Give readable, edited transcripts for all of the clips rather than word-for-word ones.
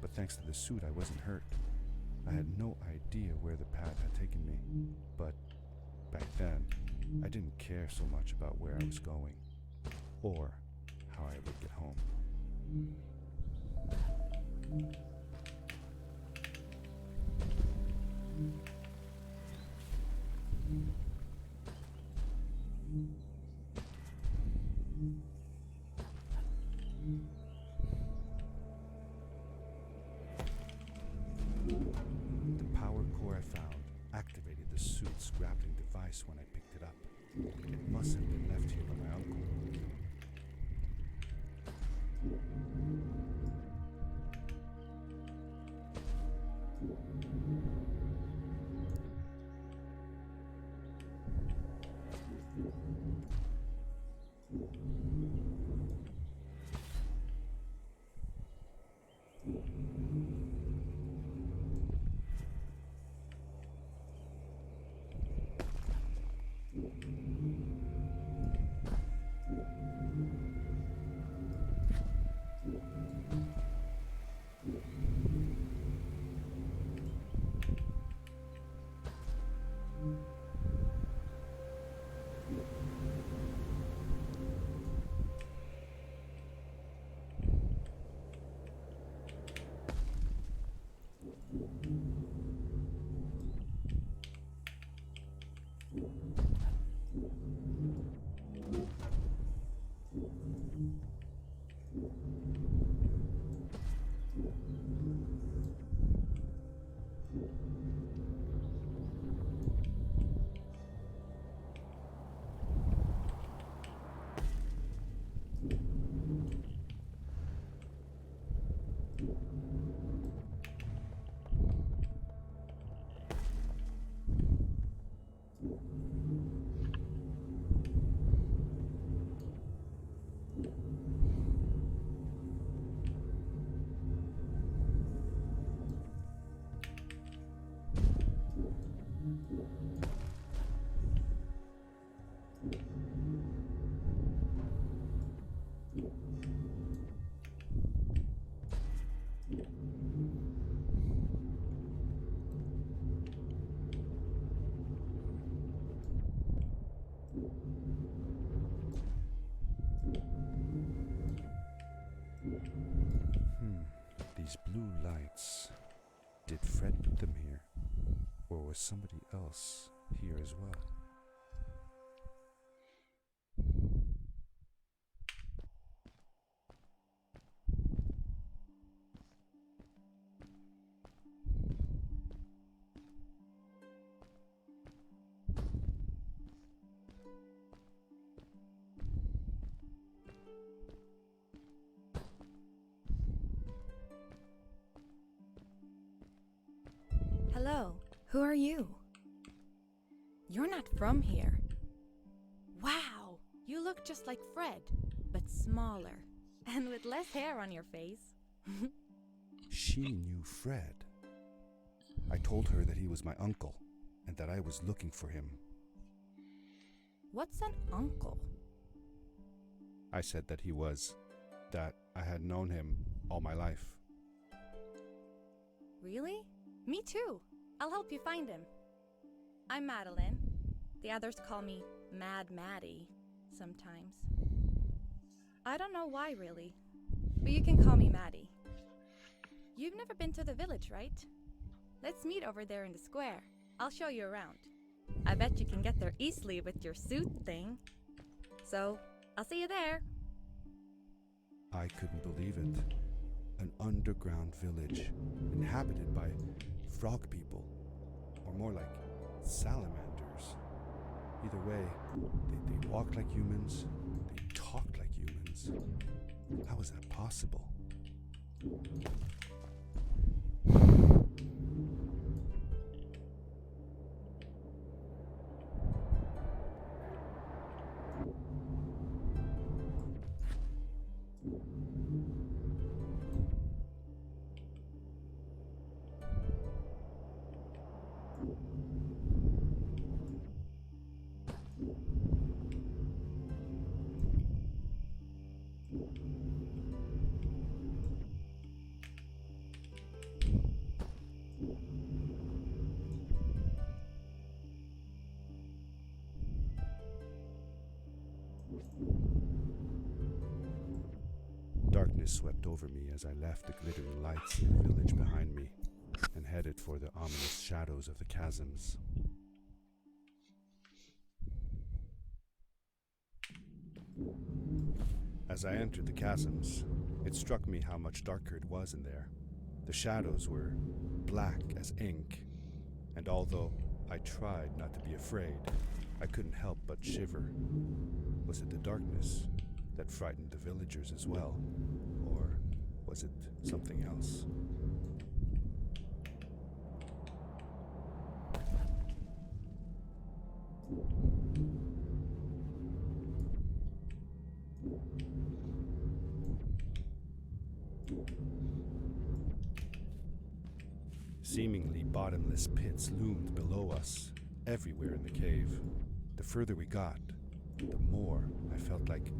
But thanks to the suit, I wasn't hurt. I had no idea where the path had taken me, but back then, I didn't care so much about where I was going, or how I would get home. The power core I found activated the suit's grappling device when I picked it up. It must have been left here by my uncle. These blue lights. Did Fred put them here? Or was somebody else here as well? Hello, who are you? You're not from here. Wow, you look just like Fred, but smaller, and with less hair on your face. She knew Fred. I told her that he was my uncle, and that I was looking for him. What's an uncle? I said that he was, that I had known him all my life. Really? Me too. I'll help you find him. I'm Madeline. The others call me Mad Maddie sometimes. I don't know why really, but you can call me Maddie. You've never been to the village, right? Let's meet over there in the square. I'll show you around. I bet you can get there easily with your suit thing. So, I'll see you there. I couldn't believe it. An underground village, inhabited by frog people, or more like salamanders. Either way, they walked like humans, they talked like humans. How was that possible? Darkness swept over me as I left the glittering lights in the village behind me and headed for the ominous shadows of the chasms. As I entered the chasms, it struck me how much darker it was in there. The shadows were black as ink, and although I tried not to be afraid, I couldn't help but shiver. Was it the darkness that frightened the villagers as well, or was it something else? Seemingly bottomless pits loomed below us, everywhere in the cave. The further we got, the more I felt like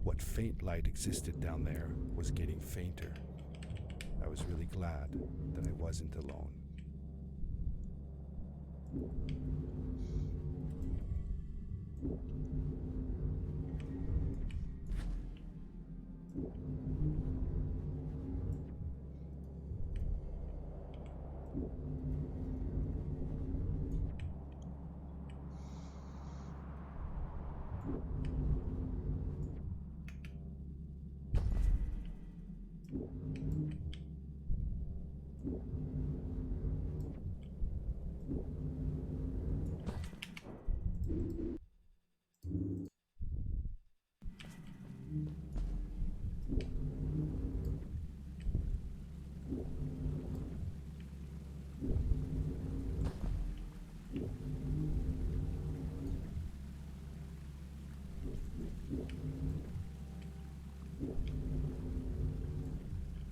what faint light existed down there was getting fainter. I was really glad that I wasn't alone.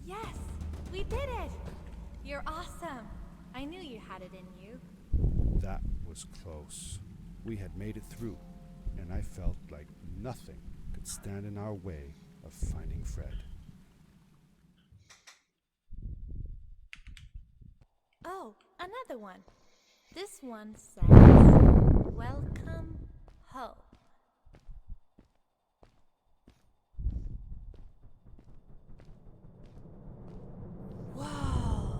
Yes, we did it! You're awesome. I knew you had it in you. That was close. We had made it through, and I felt like nothing could stand in our way of finding Fred. Oh, another one. This one says, "Welcome home." Whoa!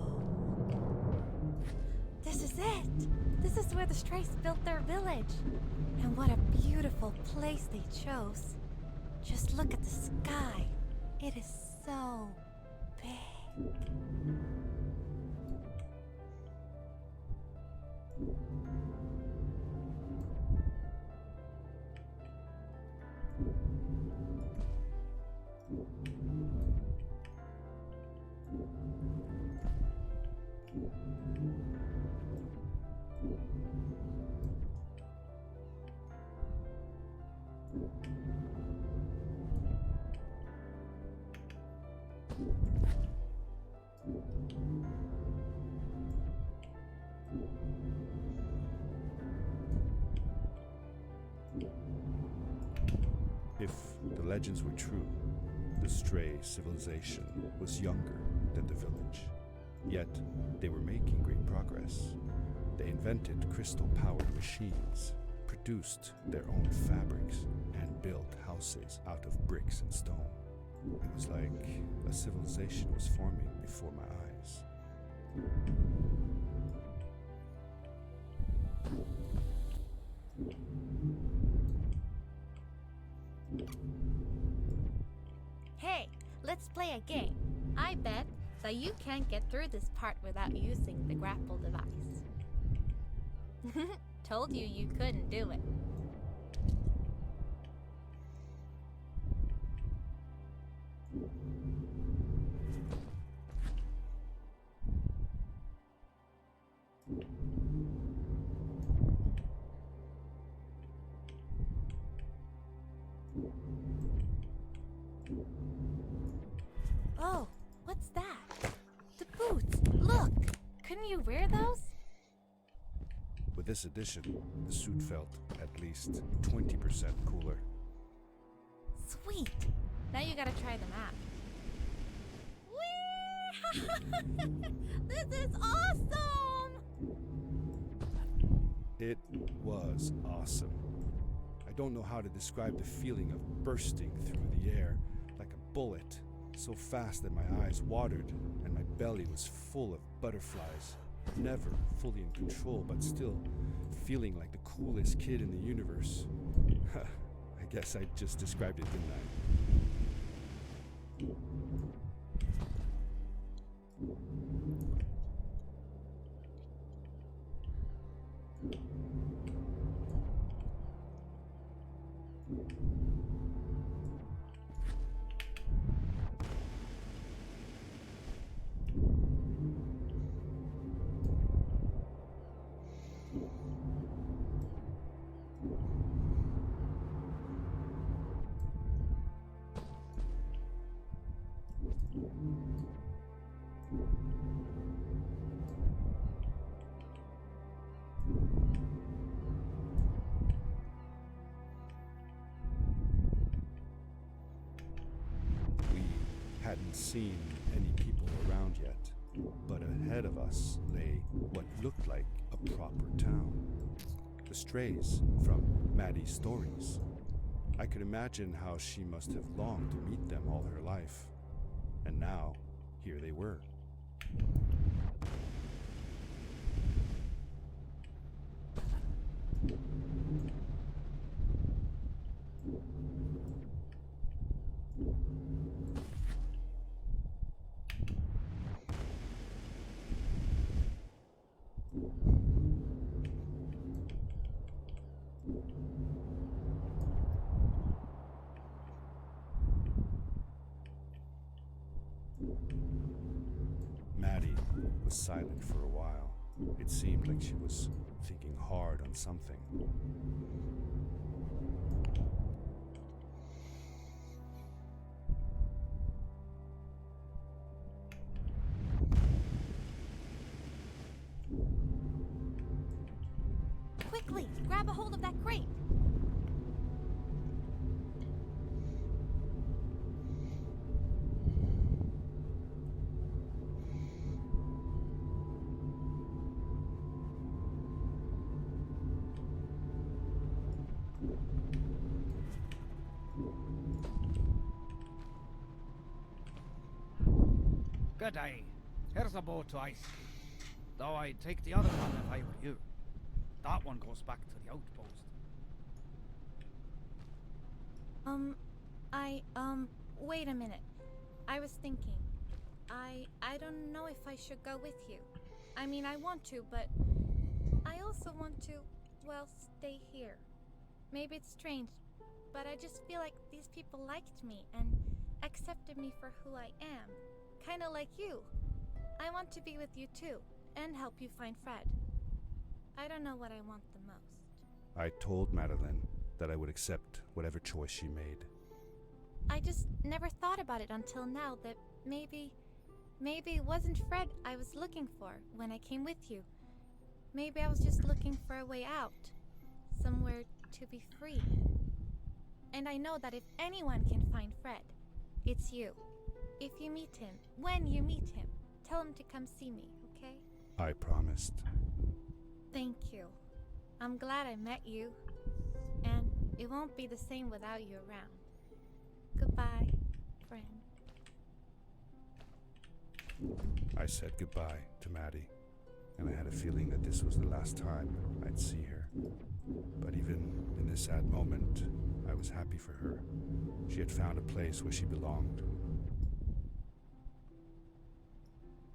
This is it! This is where the Strays built their village. And what a beautiful place they chose. Just look at the sky. It is so big. If the legends were true, the Stray civilization was younger than the village. Yet, they were making great progress. They invented crystal-powered machines, produced their own fabrics, and built houses out of bricks and stone. It was like a civilization was forming before my eyes. Hey, let's play a game. I bet that you can't get through this part without using the grapple device. Told you you couldn't do it. Oh, what's that? The boots! Look! Couldn't you wear those? With this addition, the suit felt at least 20% cooler. Sweet! Now you gotta try them out. Whee! This is awesome! It was awesome. I don't know how to describe the feeling of bursting through the air like a bullet, so fast that my eyes watered and my belly was full of butterflies. Never fully in control, but still feeling like the coolest kid in the universe. I guess I just described it, didn't I? We hadn't seen any people around yet, but ahead of us lay what looked like a proper town. The strays from Maddie's stories. I could imagine how she must have longed to meet them all her life. And now, here they were. Maddie was silent for a while. It seemed like she was thinking hard on something. Quickly, grab a hold of that crate. Good day. Here's a boat to Ice Ski. Though I'd take the other one if I were you. That one goes back to the outpost. Wait a minute. I was thinking. I don't know if I should go with you. I mean, I want to, but I also want to, well, stay here. Maybe it's strange, but I just feel like these people liked me and accepted me for who I am. Kinda like you. I want to be with you too, and help you find Fred. I don't know what I want the most. I told Madeline that I would accept whatever choice she made. I just never thought about it until now that maybe it wasn't Fred I was looking for when I came with you. Maybe I was just looking for a way out. Somewhere to be free. And I know that if anyone can find Fred, it's you. If you meet him, when you meet him, tell him to come see me, okay? I promised. Thank you. I'm glad I met you. And it won't be the same without you around. Goodbye, friend. I said goodbye to Maddie, and I had a feeling that this was the last time I'd see her. But even in this sad moment, I was happy for her. She had found a place where she belonged.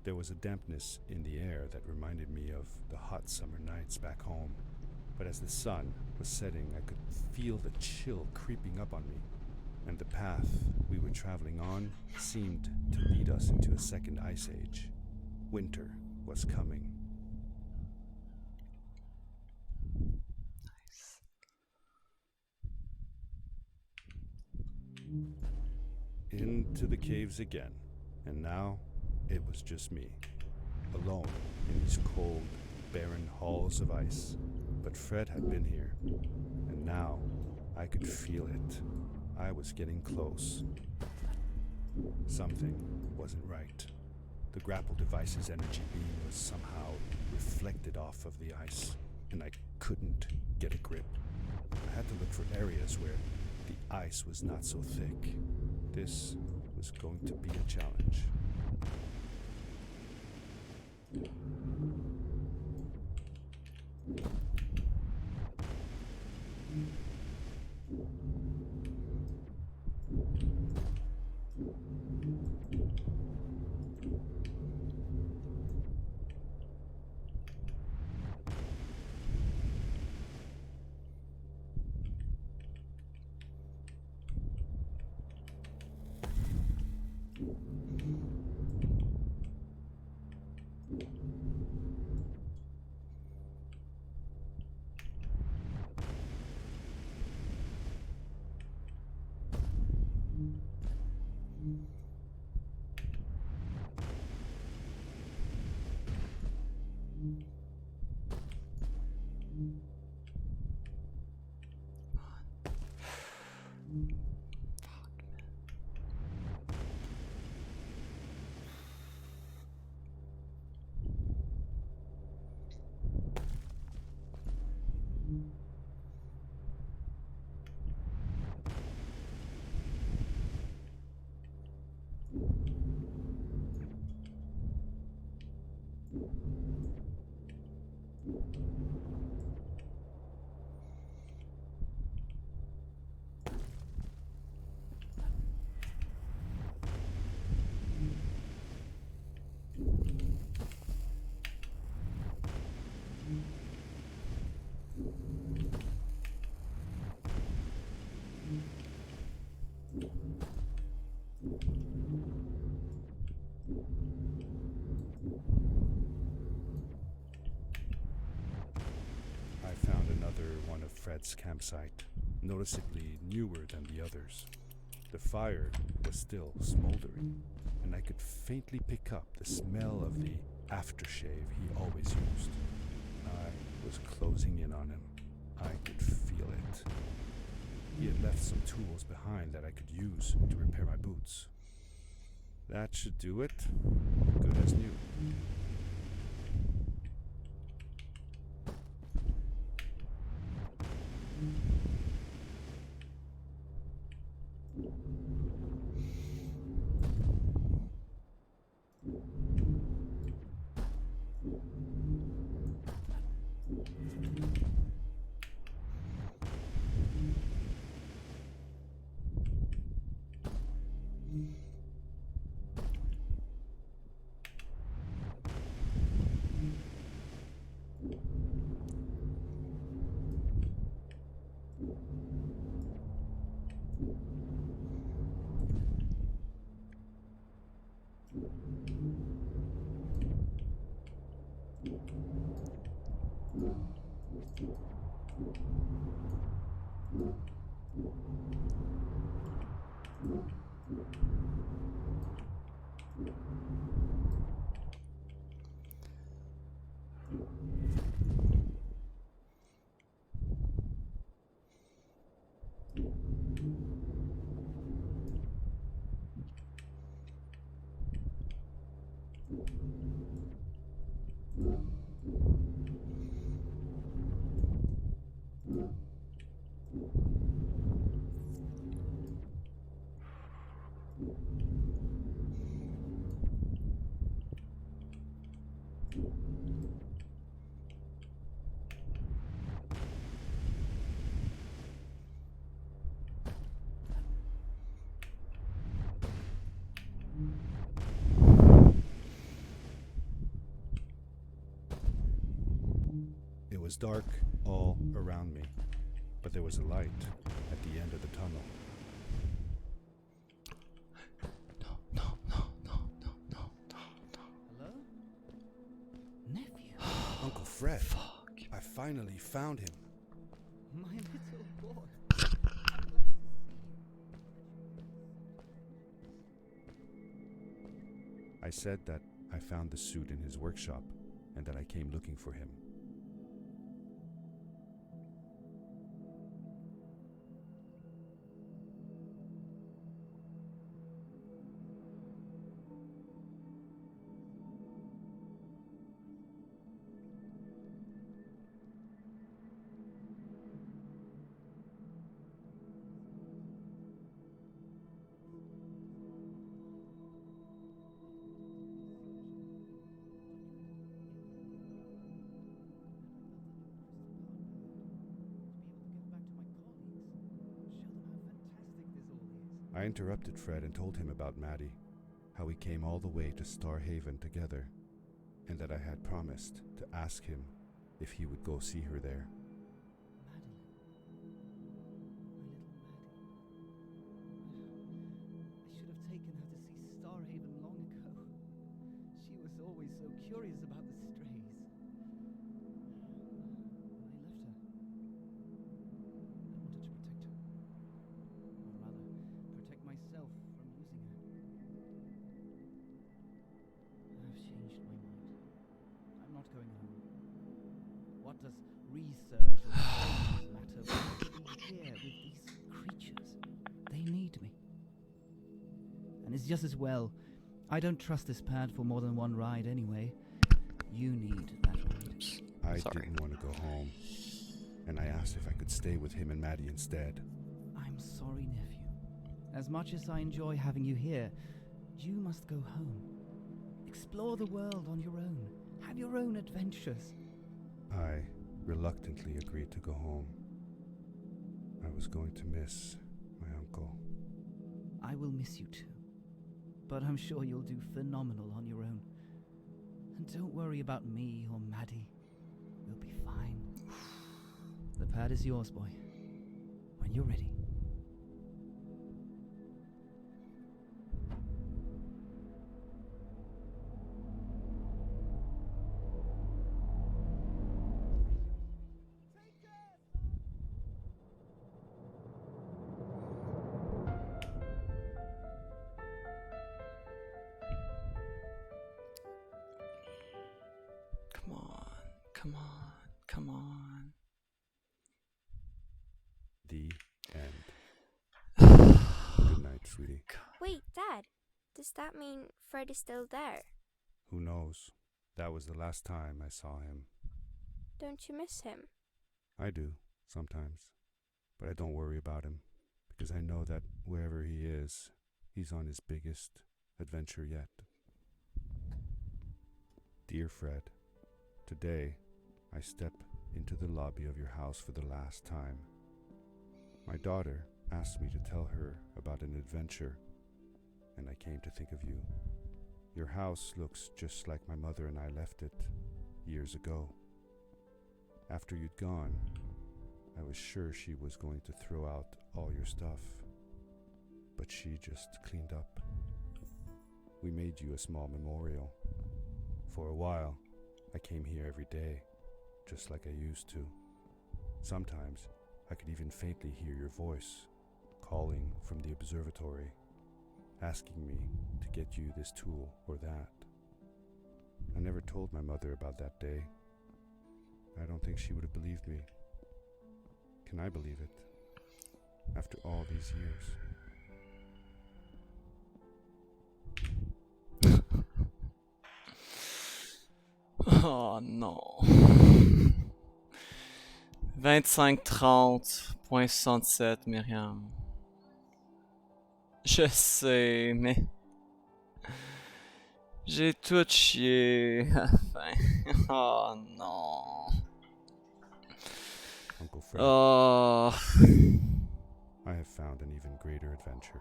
There was a dampness in the air that reminded me of the hot summer nights back home. But as the sun was setting, I could feel the chill creeping up on me, and the path we were traveling on seemed to lead us into a second ice age. Winter was coming. Into the caves again, and now it was just me, alone in these cold, barren halls of ice. But Fred had been here, and now I could feel it. I was getting close. Something wasn't right. The grapple device's energy beam was somehow reflected off of the ice, and I couldn't get a grip. I had to look for areas where the ice was not so thick. This was was going to be a challenge. I found another one of Fred's campsite, noticeably newer than the others. The fire was still smoldering, and I could faintly pick up the smell of the aftershave he always used. I was closing in on him. I could feel it. He had left some tools behind that I could use to repair my boots. That should do it. Good as new. It was dark all around me, but there was a light at the end of the tunnel. Hello? Nephew? Uncle Fred, Fuck. I finally found him. My little boy. I said that I found the suit in his workshop and that I came looking for him. I interrupted Fred and told him about Maddie, how we came all the way to Starhaven together, and that I had promised to ask him if he would go see her there. Madeline. My little Maddie. I should have taken her to see Starhaven long ago. She was always so curious about the strays. I left her. I wanted to protect her. Or rather, protect myself from losing her. I've changed my mind. I'm not going home. What does research or science matter when I could be here with these creatures? They need me. And it's just as well. I don't trust this pad for more than one ride anyway. You need that ride. I Sorry. didn't want to go home, and I asked if I could stay with him and Maddie instead. I'm sorry, nephew. As much as I enjoy having you here, you must go home. Explore the world on your own. Have your own adventures. I reluctantly agreed to go home. I was going to miss my uncle. I will miss you too. But I'm sure you'll do phenomenal on your own. And don't worry about me or Maddie. We'll be fine. The pad is yours, boy. When you're ready. Come on, come on, come on. The end. Good night, sweetie. Wait, Dad. Does that mean Fred is still there? Who knows? That was the last time I saw him. Don't you miss him? I do, sometimes. But I don't worry about him, because I know that wherever he is, he's on his biggest adventure yet. Dear Fred, today I step into the lobby of your house for the last time. My daughter asked me to tell her about an adventure, and I came to think of you. Your house looks just like my mother and I left it years ago. After you'd gone, I was sure she was going to throw out all your stuff, but she just cleaned up. We made you a small memorial. For a while, I came here every day, just like I used to. Sometimes, I could even faintly hear your voice, calling from the observatory, asking me to get you this tool or that. I never told my mother about that day. I don't think she would have believed me. Can I believe it? After all these years. Oh non. 25-30.67, Myriam. Je sais, mais... J'ai tout chié à la fin. Oh non. Uncle Fred, Oh. I have found an even greater adventure.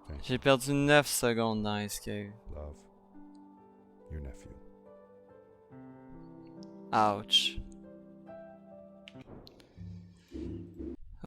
Thank J'ai you, perdu 9 secondes dans Escape. love. Your nephew. Ouch.